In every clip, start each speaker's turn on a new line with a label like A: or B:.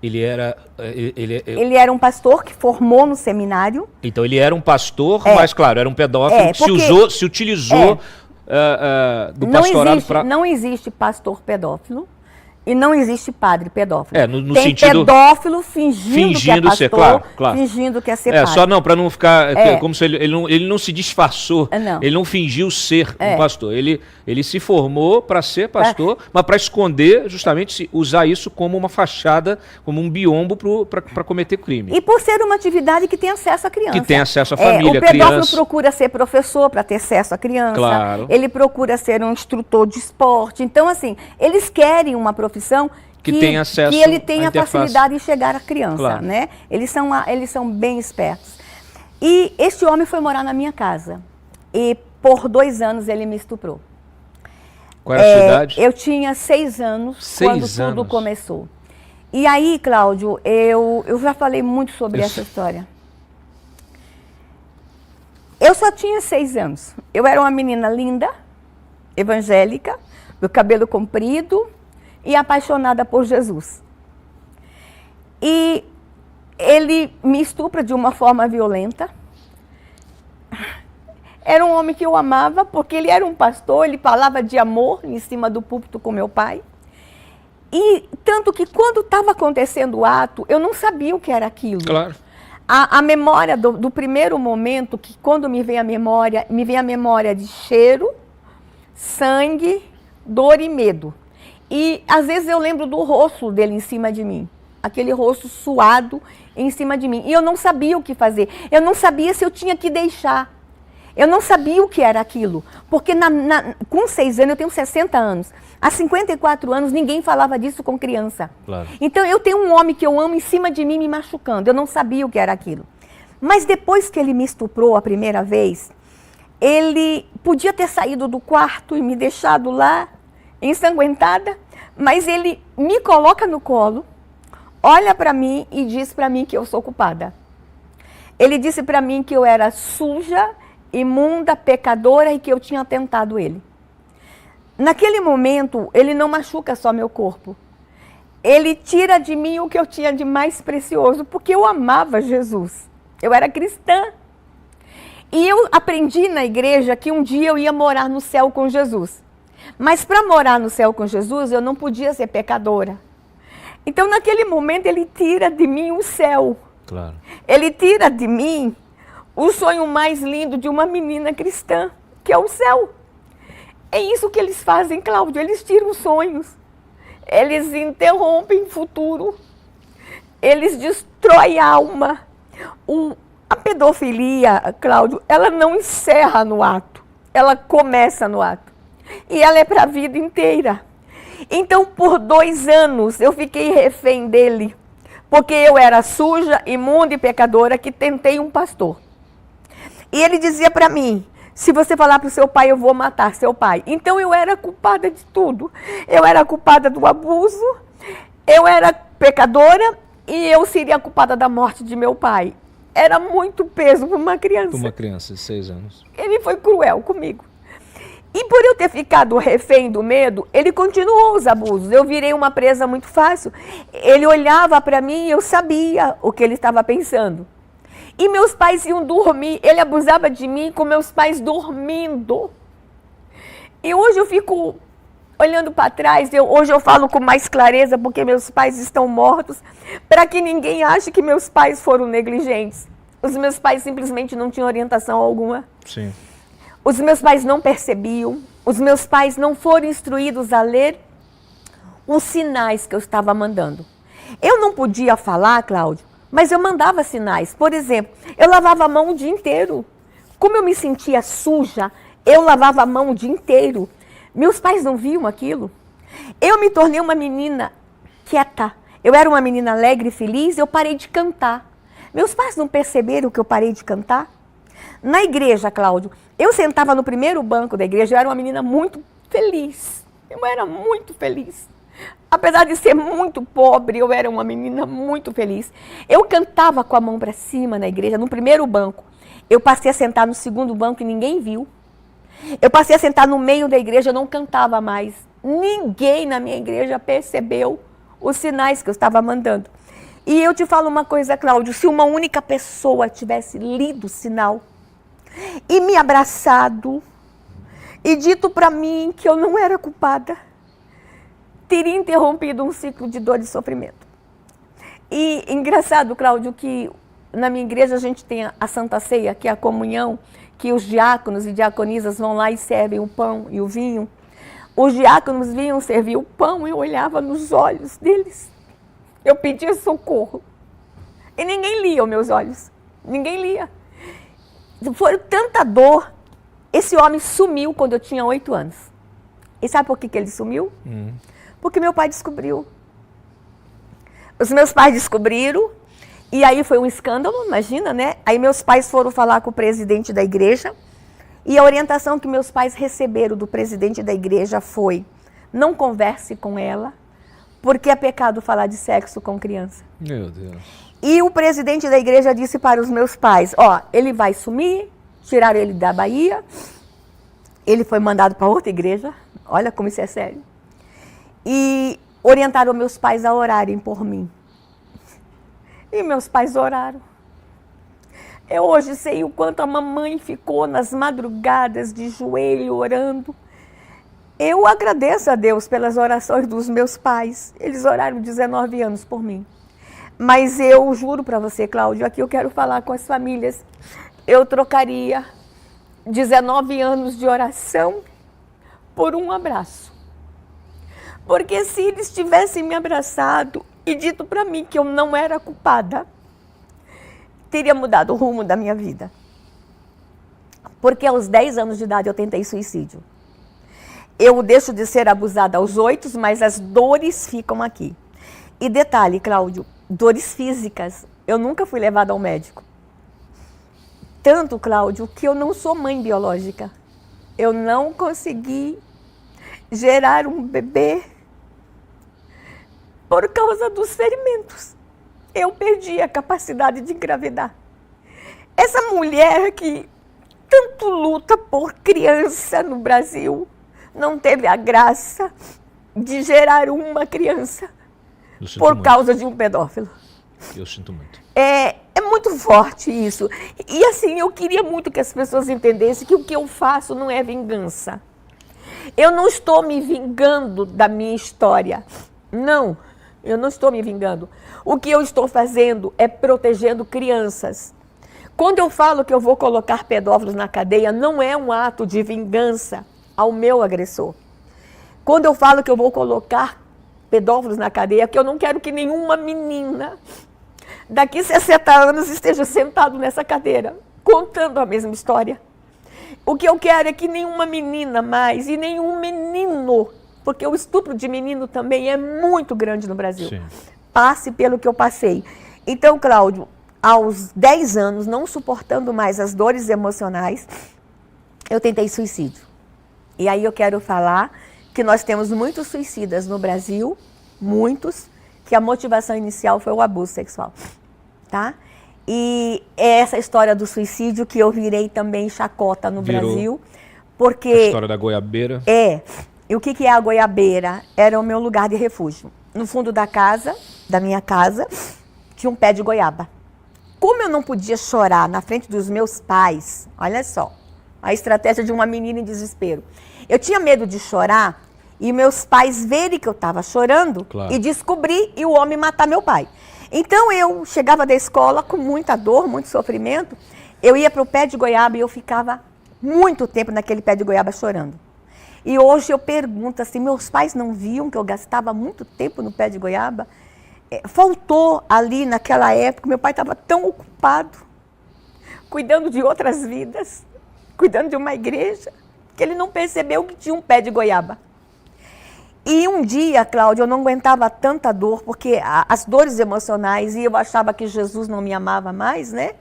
A: Ele era um pastor que formou no seminário.
B: Então ele era um pastor, mas claro, era um pedófilo que se utilizou do pastorado para...
A: Não existe pastor pedófilo e não existe padre pedófilo.
B: No
A: Tem
B: sentido...
A: pedófilo fingindo que é pastor,
B: ser, claro.
A: fingindo que é ser padre.
B: Só não, para não ficar como se ele não se disfarçou, ele não fingiu ser um pastor. Ele se formou para ser pastor, mas para esconder, justamente, usar isso como uma fachada, como um biombo para cometer crime.
A: E por ser uma atividade que tem acesso à criança.
B: Que tem acesso à família,
A: o pedófilo procura ser professor para ter acesso à criança.
B: Claro.
A: Ele procura ser um instrutor de esporte. Então, assim, eles querem uma profissão que tem acesso, que ele tenha facilidade em chegar à criança, né? Eles são bem espertos. E este homem foi morar na minha casa. E por 2 anos ele me estuprou.
B: Qual era a sua idade?
A: Eu tinha 6 anos quando tudo começou. E aí, Cláudio, eu já falei muito sobre essa história. Eu só tinha 6 anos. Eu era uma menina linda, evangélica, do cabelo comprido, e apaixonada por Jesus. E ele me estupra de uma forma violenta. Era um homem que eu amava, porque ele era um pastor, ele falava de amor em cima do púlpito com meu pai. E tanto que quando estava acontecendo o ato, eu não sabia o que era aquilo.
B: Claro.
A: A memória do primeiro momento, que quando me vem a memória de cheiro, sangue, dor e medo. E às vezes eu lembro do rosto dele em cima de mim, aquele rosto suado em cima de mim. E eu não sabia o que fazer, eu não sabia se eu tinha que deixar. Eu não sabia o que era aquilo, porque com 6 anos, eu tenho 60 anos. Há 54 anos, ninguém falava disso com criança.
B: Claro.
A: Então eu tenho um homem que eu amo em cima de mim me machucando, eu não sabia o que era aquilo. Mas depois que ele me estuprou a primeira vez, ele podia ter saído do quarto e me deixado lá, ensanguentada, mas ele me coloca no colo, olha para mim e diz para mim que eu sou culpada. Ele disse para mim que eu era suja, imunda, pecadora e que eu tinha tentado ele. Naquele momento, ele não machuca só meu corpo. Ele tira de mim o que eu tinha de mais precioso, porque eu amava Jesus. Eu era cristã. E eu aprendi na igreja que um dia eu ia morar no céu com Jesus. Mas para morar no céu com Jesus, eu não podia ser pecadora. Então, naquele momento, ele tira de mim o céu.
B: Claro.
A: Ele tira de mim o sonho mais lindo de uma menina cristã, que é o céu. É isso que eles fazem, Cláudio. Eles tiram sonhos. Eles interrompem o futuro. Eles destroem a alma. A pedofilia, Cláudio, ela não encerra no ato. Ela começa no ato. E ela é para a vida inteira. Então, por 2 anos, eu fiquei refém dele. Porque eu era suja, imunda e pecadora que tentei um pastor. E ele dizia para mim, se você falar para o seu pai, eu vou matar seu pai. Então eu era culpada de tudo. Eu era culpada do abuso, eu era pecadora e eu seria culpada da morte de meu pai. Era muito peso para uma criança.
B: Para uma criança de 6 anos.
A: Ele foi cruel comigo. E por eu ter ficado refém do medo, ele continuou os abusos. Eu virei uma presa muito fácil. Ele olhava para mim e eu sabia o que ele estava pensando. E meus pais iam dormir. Ele abusava de mim com meus pais dormindo. E hoje eu fico olhando para trás. Hoje eu falo com mais clareza porque meus pais estão mortos. Para que ninguém ache que meus pais foram negligentes. Os meus pais simplesmente não tinham orientação alguma.
B: Sim.
A: Os meus pais não percebiam, os meus pais não foram instruídos a ler os sinais que eu estava mandando. Eu não podia falar, Cláudio, mas eu mandava sinais. Por exemplo, eu lavava a mão o dia inteiro. Como eu me sentia suja, eu lavava a mão o dia inteiro. Meus pais não viam aquilo. Eu me tornei uma menina quieta. Eu era uma menina alegre e feliz, eu parei de cantar. Meus pais não perceberam que eu parei de cantar? Na igreja, Cláudio, eu sentava no primeiro banco da igreja, eu era uma menina muito feliz. Eu era muito feliz. Apesar de ser muito pobre, eu era uma menina muito feliz. Eu cantava com a mão para cima na igreja, no primeiro banco. Eu passei a sentar no segundo banco e ninguém viu. Eu passei a sentar no meio da igreja, eu não cantava mais. Ninguém na minha igreja percebeu os sinais que eu estava mandando. E eu te falo uma coisa, Cláudio, se uma única pessoa tivesse lido o sinal e me abraçado e dito para mim que eu não era culpada, teria interrompido um ciclo de dor e sofrimento. E engraçado, Cláudio, que na minha igreja a gente tem a Santa Ceia, que é a comunhão, que os diáconos e diaconisas vão lá e servem o pão e o vinho. Os diáconos vinham servir o pão e eu olhava nos olhos deles. Eu pedia socorro. E ninguém lia os meus olhos. Ninguém lia. Foi tanta dor. Esse homem sumiu quando eu tinha 8 anos. E sabe por que ele sumiu? Porque meu pai descobriu. Os meus pais descobriram. E aí foi um escândalo, imagina, né? Aí meus pais foram falar com o presidente da igreja. E a orientação que meus pais receberam do presidente da igreja foi: não converse com ela, porque é pecado falar de sexo com criança.
B: Meu Deus.
A: E o presidente da igreja disse para os meus pais: ó, ele vai sumir, tiraram ele da Bahia, ele foi mandado para outra igreja, olha como isso é sério. E orientaram meus pais a orarem por mim. E meus pais oraram. Eu hoje sei o quanto a mamãe ficou nas madrugadas de joelho orando. Eu agradeço a Deus pelas orações dos meus pais. Eles oraram 19 anos por mim. Mas eu juro para você, Cláudio, aqui eu quero falar com as famílias. Eu trocaria 19 anos de oração por um abraço. Porque se eles tivessem me abraçado e dito para mim que eu não era culpada, teria mudado o rumo da minha vida. Porque aos 10 anos de idade eu tentei suicídio. Eu deixo de ser abusada aos 8, mas as dores ficam aqui. E detalhe, Cláudio, dores físicas. Eu nunca fui levada ao médico. Tanto, Cláudio, que eu não sou mãe biológica. Eu não consegui gerar um bebê por causa dos ferimentos. Eu perdi a capacidade de engravidar. Essa mulher que tanto luta por criança no Brasil não teve a graça de gerar uma criança por causa de um pedófilo.
B: Eu sinto muito.
A: É muito forte isso. E assim, eu queria muito que as pessoas entendessem que o que eu faço não é vingança. Eu não estou me vingando da minha história. Não, eu não estou me vingando. O que eu estou fazendo é protegendo crianças. Quando eu falo que eu vou colocar pedófilos na cadeia, não é um ato de vingança ao meu agressor. Quando eu falo que eu vou colocar pedófilos na cadeia, é que eu não quero que nenhuma menina daqui 60 anos esteja sentado nessa cadeira, contando a mesma história. O que eu quero é que nenhuma menina mais e nenhum menino, porque o estupro de menino também é muito grande no Brasil, sim, passe pelo que eu passei. Então, Cláudio, aos 10 anos, não suportando mais as dores emocionais, eu tentei suicídio. E aí eu quero falar que nós temos muitos suicidas no Brasil, muitos, que a motivação inicial foi o abuso sexual, tá? E é essa história do suicídio que eu virei também chacota no Brasil, porque... A
B: história da goiabeira.
A: E o que é a goiabeira? Era o meu lugar de refúgio. No fundo da casa, da minha casa, tinha um pé de goiaba. Como eu não podia chorar na frente dos meus pais, olha só, a estratégia de uma menina em desespero. Eu tinha medo de chorar e meus pais verem que eu estava chorando, claro, e descobrir e o homem matar meu pai. Então eu chegava da escola com muita dor, muito sofrimento, eu ia para o pé de goiaba e eu ficava muito tempo naquele pé de goiaba chorando. E hoje eu pergunto assim, meus pais não viam que eu gastava muito tempo no pé de goiaba? Faltou ali naquela época, meu pai estava tão ocupado, cuidando de outras vidas, cuidando de uma igreja, que ele não percebeu que tinha um pé de goiaba. E um dia, Cláudia, eu não aguentava tanta dor, porque as dores emocionais, e eu achava que Jesus não me amava mais, né?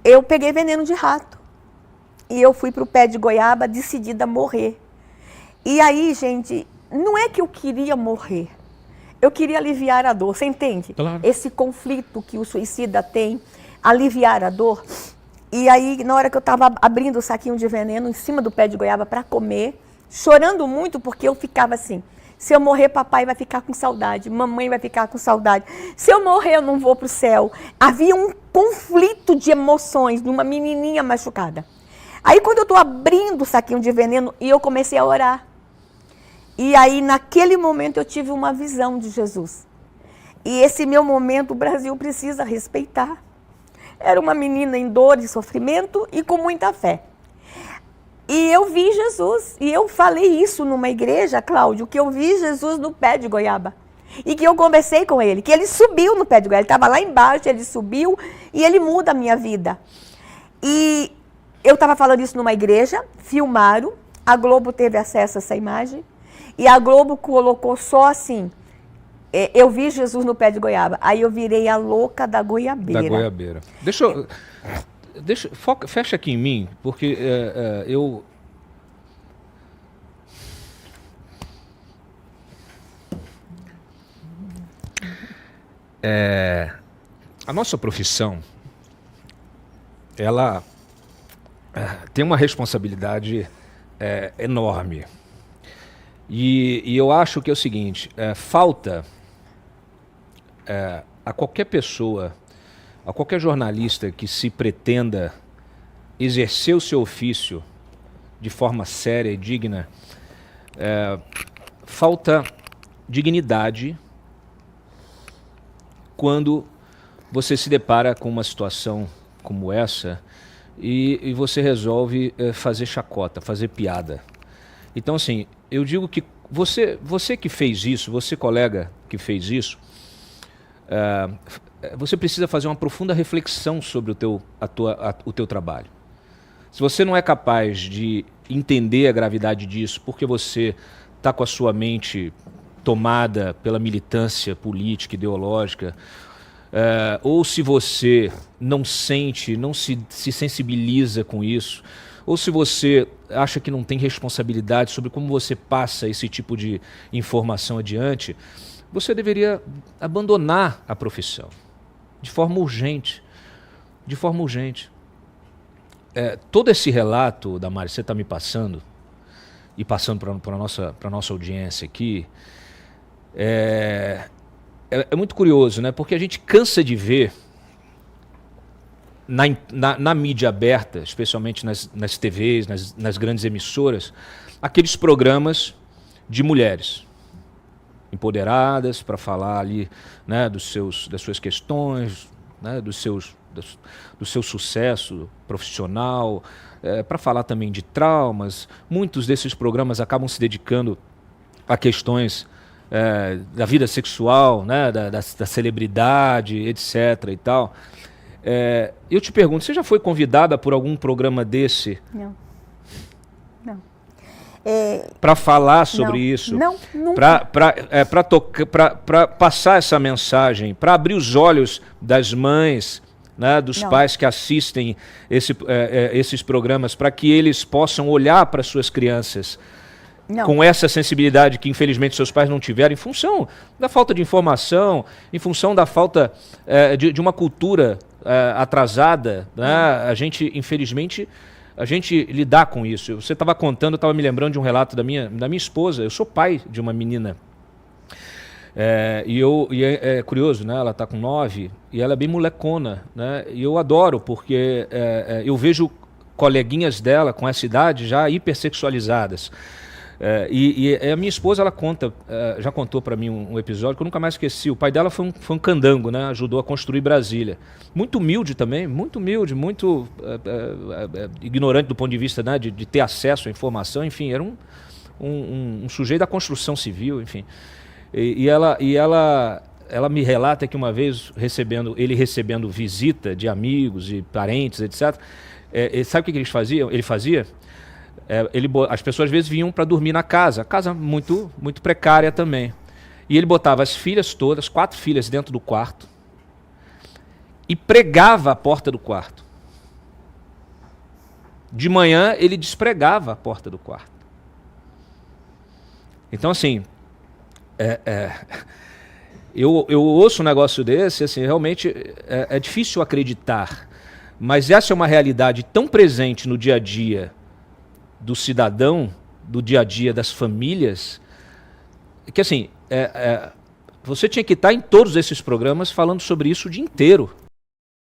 A: Eu peguei veneno de rato. E eu fui para o pé de goiaba decidida a morrer. E aí, gente, não é que eu queria morrer. Eu queria aliviar a dor, você entende? Claro. Esse conflito que o suicida tem, aliviar a dor. E aí, na hora que eu estava abrindo o saquinho de veneno em cima do pé de goiaba para comer, chorando muito porque eu ficava assim, Se eu morrer, papai vai ficar com saudade, mamãe vai ficar com saudade. Se eu morrer, eu não vou para o céu. Havia um conflito de emoções de uma menininha machucada. Aí quando eu estou abrindo o saquinho de veneno, e eu comecei a orar. E aí naquele momento eu tive uma visão de Jesus. E esse meu momento o Brasil precisa respeitar. Era uma menina em dor e sofrimento e com muita fé. E eu vi Jesus, e eu falei isso numa igreja, Cláudio, que eu vi Jesus no pé de goiaba. E que eu conversei com ele, que ele subiu no pé de goiaba. Ele estava lá embaixo, ele subiu e ele muda a minha vida. E eu estava falando isso numa igreja, filmaram, a Globo teve acesso a essa imagem, e a Globo colocou só assim, eu vi Jesus no pé de goiaba. Aí eu virei a louca da goiabeira.
B: Da goiabeira. Fecha aqui em mim, porque eu... A nossa profissão, ela tem uma responsabilidade enorme. E eu acho que é o seguinte, falta a qualquer pessoa, a qualquer jornalista que se pretenda exercer o seu ofício de forma séria e digna, falta dignidade quando você se depara com uma situação como essa e você resolve fazer chacota, fazer piada. Então, assim, eu digo que você que fez isso, você colega que fez isso, você precisa fazer uma profunda reflexão sobre o teu trabalho. Se você não é capaz de entender a gravidade disso, porque você está com a sua mente tomada pela militância política, ideológica, ou se você não sente, não se sensibiliza com isso, ou se você acha que não tem responsabilidade sobre como você passa esse tipo de informação adiante, você deveria abandonar a profissão de forma urgente. De forma urgente. Todo esse relato, Damares, você está me passando, e passando para a nossa audiência aqui, é muito curioso, né? Porque a gente cansa de ver na mídia aberta, especialmente nas TVs, nas grandes emissoras, aqueles programas de mulheres empoderadas para falar ali, né, das suas questões, né, do seu sucesso profissional, para falar também de traumas. Muitos desses programas acabam se dedicando a questões da vida sexual, né, da celebridade, etc. e tal. Eu te pergunto, você já foi convidada por algum programa desse?
A: Não.
B: Para falar sobre isso?
A: Não, nunca.
B: Para passar essa mensagem, para abrir os olhos das mães, né, dos pais que assistem esses programas, para que eles possam olhar para suas crianças com essa sensibilidade que infelizmente seus pais não tiveram, em função da falta de informação, em função da falta de uma cultura atrasada, né? A gente, infelizmente, lidar com isso. Você estava contando, eu estava me lembrando de um relato da minha esposa. Eu sou pai de uma menina. E é curioso, né? Ela está com 9 e ela é bem molecona, né? E eu adoro, porque eu vejo coleguinhas dela com essa idade já hipersexualizadas. E a minha esposa, ela já contou para mim um episódio que eu nunca mais esqueci. O pai dela foi um candango, né? Ajudou a construir Brasília. Muito humilde também, muito humilde, muito ignorante do ponto de vista, né, de ter acesso à informação. Enfim, era um sujeito da construção civil, enfim. E ela me relata que uma vez ele recebendo visita de amigos e parentes, etc. Sabe o que ele fazia? As pessoas às vezes vinham para dormir na casa muito, muito precária também. E ele botava as filhas todas, 4 filhas dentro do quarto, e pregava a porta do quarto. De manhã ele despregava a porta do quarto. Então, assim, eu ouço um negócio desse, assim, realmente é difícil acreditar, mas essa é uma realidade tão presente no dia a dia do cidadão, do dia a dia das famílias, que assim, você tinha que estar em todos esses programas falando sobre isso o dia inteiro.